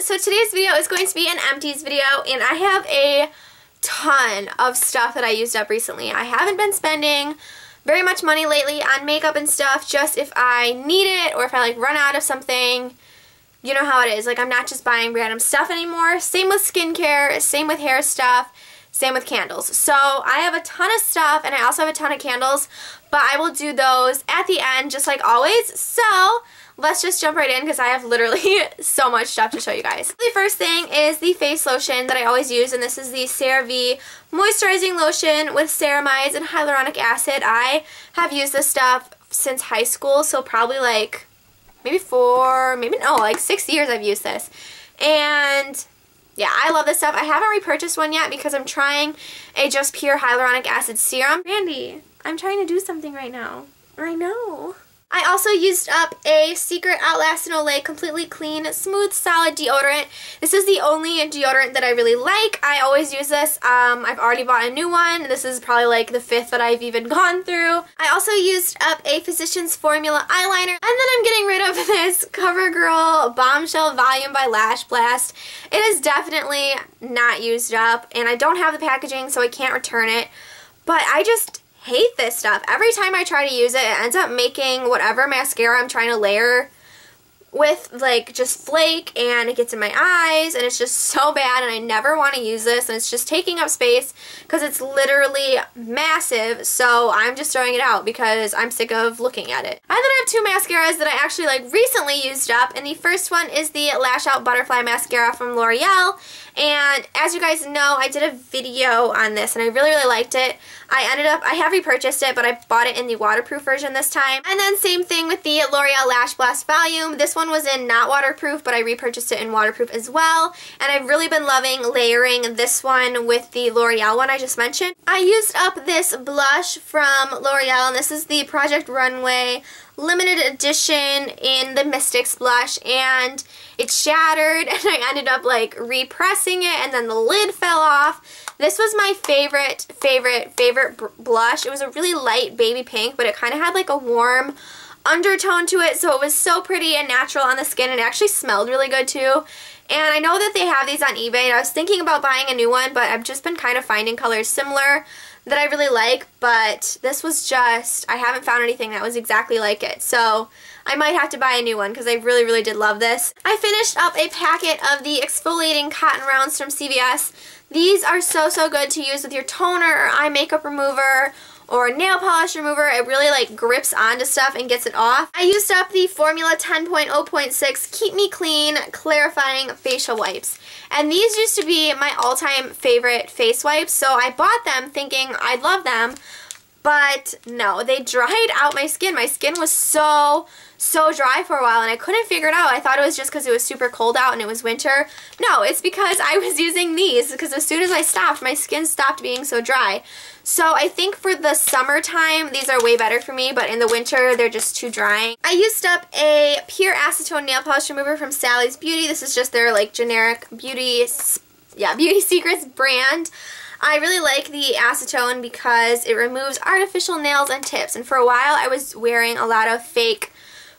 So today's video is going to be an empties video, and I have a ton of stuff that I used up recently. I haven't been spending very much money lately on makeup and stuff, just if I need it or if I like run out of something. You know how it is, like I'm not just buying random stuff anymore. Same with skincare, same with hair stuff, same with candles. So I have a ton of stuff and I also have a ton of candles, but I will do those at the end just like always. So let's just jump right in because I have literally so much stuff to show you guys. The first thing is the face lotion that I always use, and this is the CeraVe Moisturizing Lotion with ceramides and hyaluronic acid. I have used this stuff since high school, so probably like maybe 6 years I've used this. And yeah, I love this stuff. I haven't repurchased one yet because I'm trying a Just Pure Hyaluronic Acid Serum. Randy, I'm trying to do something right now. I know. I also used up a Secret Outlast and Olay Completely Clean Smooth Solid Deodorant. This is the only deodorant that I really like. I always use this. I've already bought a new one. This is probably like the 5th that I've even gone through. I also used up a Physicians Formula eyeliner. And then I'm getting rid of this CoverGirl Bombshell Volume by Lash Blast. It is definitely not used up, and I don't have the packaging, so I can't return it. But I just hate this stuff. Every time I try to use it, it ends up making whatever mascara I'm trying to layer with like just flake, and it gets in my eyes, and it's just so bad, and I never want to use this, and it's just taking up space because it's literally massive. So I'm just throwing it out because I'm sick of looking at it. And then I have two mascaras that I actually like recently used up, and the first one is the Lash Out Butterfly Mascara from L'Oreal. And as you guys know, I did a video on this and I really liked it. I have repurchased it, but I bought it in the waterproof version this time. And then same thing with the L'Oreal Lash Blast Volume. This one was in not waterproof, but I repurchased it in waterproof as well. And I've really been loving layering this one with the L'Oreal one I just mentioned. I used up this blush from L'Oreal, and this is the Project Runway limited edition in the Mystics blush, and it shattered, and I ended up like repressing it, and then the lid fell off. This was my favorite blush. It was a really light baby pink, but it kind of had like a warm undertone to it, so it was so pretty and natural on the skin, and it actually smelled really good too. And I know that they have these on eBay, and I was thinking about buying a new one, but I've just been kind of finding colors similar that I really like, but this was just, I haven't found anything that was exactly like it. So I might have to buy a new one because I really did love this. I finished up a packet of the exfoliating cotton rounds from CVS. These are so good to use with your toner or eye makeup remover or nail polish remover. It really like grips onto stuff and gets it off. I used up the Formula 10.0.6 Keep Me Clean Clarifying Facial Wipes. And these used to be my all-time favorite face wipes, so I bought them thinking I'd love them, but no, they dried out my skin. My skin was so dry for a while, and I couldn't figure it out. I thought it was just because it was super cold out and it was winter. No, it's because I was using these, because as soon as I stopped, my skin stopped being so dry. So I think for the summertime, these are way better for me, but in the winter, they're just too drying. I used up a Pure Acetone Nail Polish Remover from Sally's Beauty. This is just their like generic Beauty Secrets brand. I really like the acetone because it removes artificial nails and tips, and for a while I was wearing a lot of fake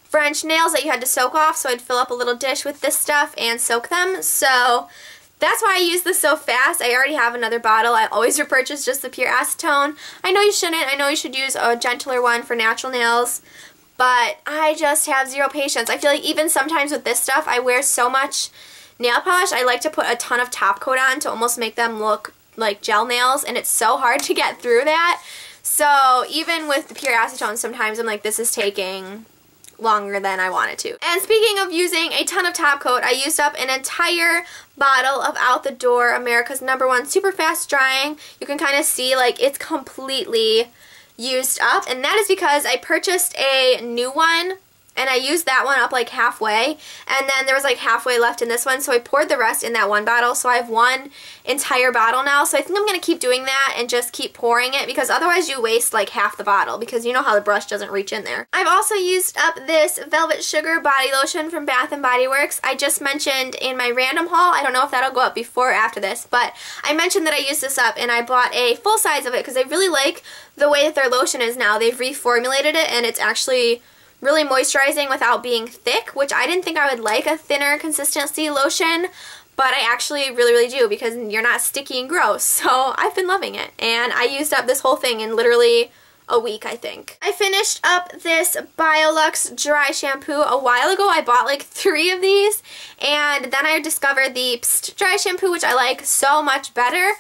French nails that you had to soak off, so I'd fill up a little dish with this stuff and soak them. So that's why I use this so fast. I already have another bottle. I always repurchase just the Pure Acetone. I know you shouldn't. I know you should use a gentler one for natural nails, but I just have zero patience. I feel like even sometimes with this stuff, I wear so much nail polish, I like to put a ton of top coat on to almost make them look like gel nails, and it's so hard to get through that. So even with the Pure Acetone, sometimes I'm like, this is taking longer than I want it to. And speaking of using a ton of top coat, I used up an entire bottle of Out the Door, America's #1 super fast drying. You can kind of see like it's completely used up, and that is because I purchased a new one and I used that one up like halfway, and then there was like halfway left in this one, so I poured the rest in that one bottle, so I have one entire bottle now. So I think I'm going to keep doing that and just keep pouring it, because otherwise you waste like half the bottle, because you know how the brush doesn't reach in there. I've also used up this Velvet Sugar Body Lotion from Bath & Body Works. I just mentioned in my random haul, I don't know if that'll go up before or after this, but I mentioned that I used this up, and I bought a full size of it because I really like the way that their lotion is now. They've reformulated it, and it's actually really moisturizing without being thick, which I didn't think I would like a thinner consistency lotion, but I actually really, really do because you're not sticky and gross. So I've been loving it, and I used up this whole thing in literally a week, I think. I finished up this BioLux dry shampoo a while ago. I bought like 3 of these, and then I discovered the Psst dry shampoo, which I like so much better.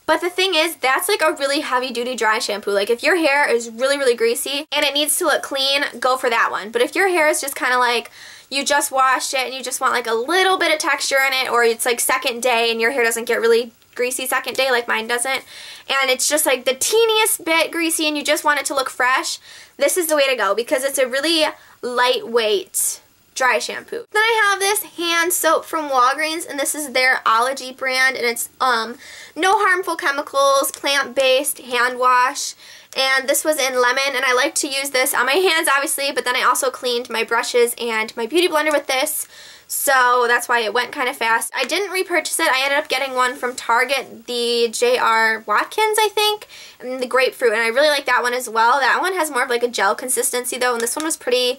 But the thing is, that's like a really heavy duty dry shampoo. Like if your hair is really, really greasy and it needs to look clean, go for that one. But if your hair is just kind of like, you just washed it and you just want like a little bit of texture in it, or it's like second day and your hair doesn't get really greasy second day like mine doesn't, and it's just like the teeniest bit greasy and you just want it to look fresh, this is the way to go because it's a really lightweight dry shampoo. Then I have this hand soap from Walgreens, and this is their Ology brand, and it's no harmful chemicals, plant-based hand wash, and this was in lemon, and I like to use this on my hands obviously, but then I also cleaned my brushes and my beauty blender with this. So that's why it went kind of fast. I didn't repurchase it. I ended up getting one from Target, the J.R. Watkins, I think, and the grapefruit, and I really like that one as well. That one has more of like a gel consistency though, and this one was pretty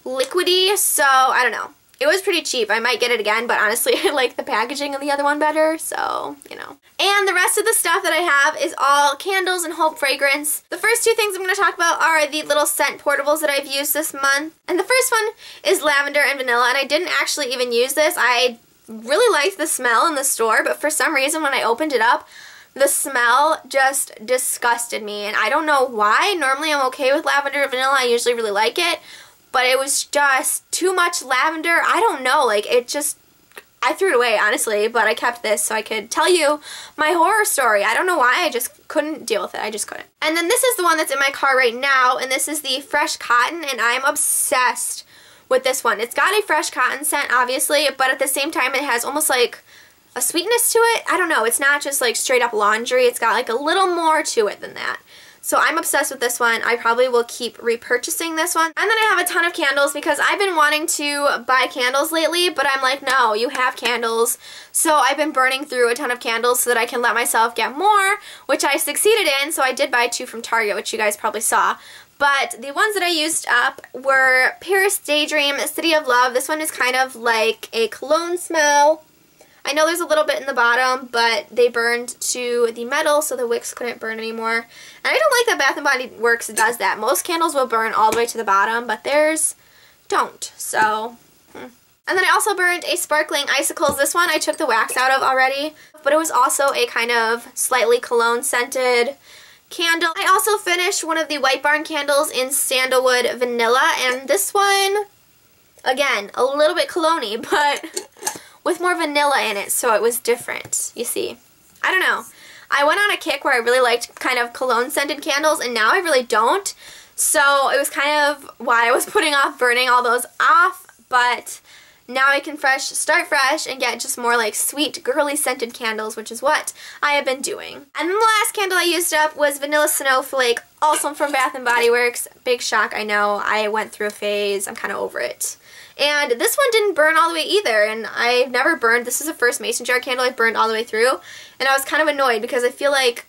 liquidy, so I don't know. It was pretty cheap. I might get it again, but honestly I like the packaging of the other one better, so, you know. And the rest of the stuff that I have is all candles and Hope fragrance. The first 2 things I'm going to talk about are the little scent portables that I've used this month. And the first one is lavender and vanilla, and I didn't actually even use this. I really liked the smell in the store, but for some reason when I opened it up, the smell just disgusted me, and I don't know why. Normally I'm okay with lavender and vanilla. I usually really like it. But it was just too much lavender. I don't know, like it just, I threw it away honestly, but I kept this so I could tell you my horror story. I don't know why, I just couldn't deal with it. I just couldn't. And then this is the one that's in my car right now, and this is the Fresh Cotton, and I'm obsessed with this one. It's got a fresh cotton scent obviously, but at the same time it has almost like a sweetness to it. I don't know, it's not just like straight up laundry. It's got like a little more to it than that. So I'm obsessed with this one. I probably will keep repurchasing this one. And then I have a ton of candles because I've been wanting to buy candles lately, but I'm like, no, you have candles. So I've been burning through a ton of candles so that I can let myself get more, which I succeeded in. So I did buy 2 from Target, which you guys probably saw. But the ones that I used up were Paris Daydream, City of Love. This one is kind of like a cologne smell. I know there's a little bit in the bottom, but they burned to the metal, so the wicks couldn't burn anymore. And I don't like that Bath & Body Works does that. Most candles will burn all the way to the bottom, but theirs don't, so. And then I also burned a Sparkling Icicles. This one I took the wax out of already, but it was also a kind of slightly cologne scented candle. I also finished one of the White Barn candles in Sandalwood Vanilla, and this one, again, a little bit cologne-y, but with more vanilla in it, so it was different, you see. I don't know. I went on a kick where I really liked kind of cologne-scented candles, and now I really don't. So it was kind of why I was putting off burning all those off, but now I can start fresh and get just more like sweet, girly scented candles, which is what I have been doing. And then the last candle I used up was Vanilla Snowflake, also from Bath & Body Works. Big shock, I know. I went through a phase. I'm kind of over it. And this one didn't burn all the way either, and I've never burned, this is the first mason jar candle I've burned all the way through, and I was kind of annoyed because I feel like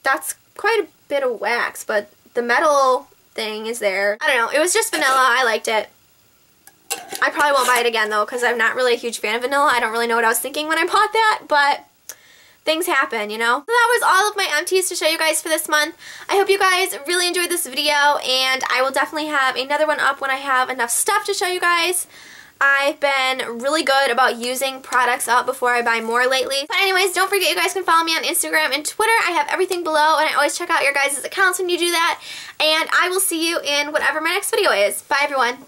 that's quite a bit of wax, but the metal thing is there. I don't know, it was just vanilla, I liked it. I probably won't buy it again though, because I'm not really a huge fan of vanilla. I don't really know what I was thinking when I bought that, but things happen, you know? So that was all of my empties to show you guys for this month. I hope you guys really enjoyed this video, and I will definitely have another one up when I have enough stuff to show you guys. I've been really good about using products up before I buy more lately. But anyways, don't forget you guys can follow me on Instagram and Twitter. I have everything below, and I always check out your guys' accounts when you do that. And I will see you in whatever my next video is. Bye, everyone.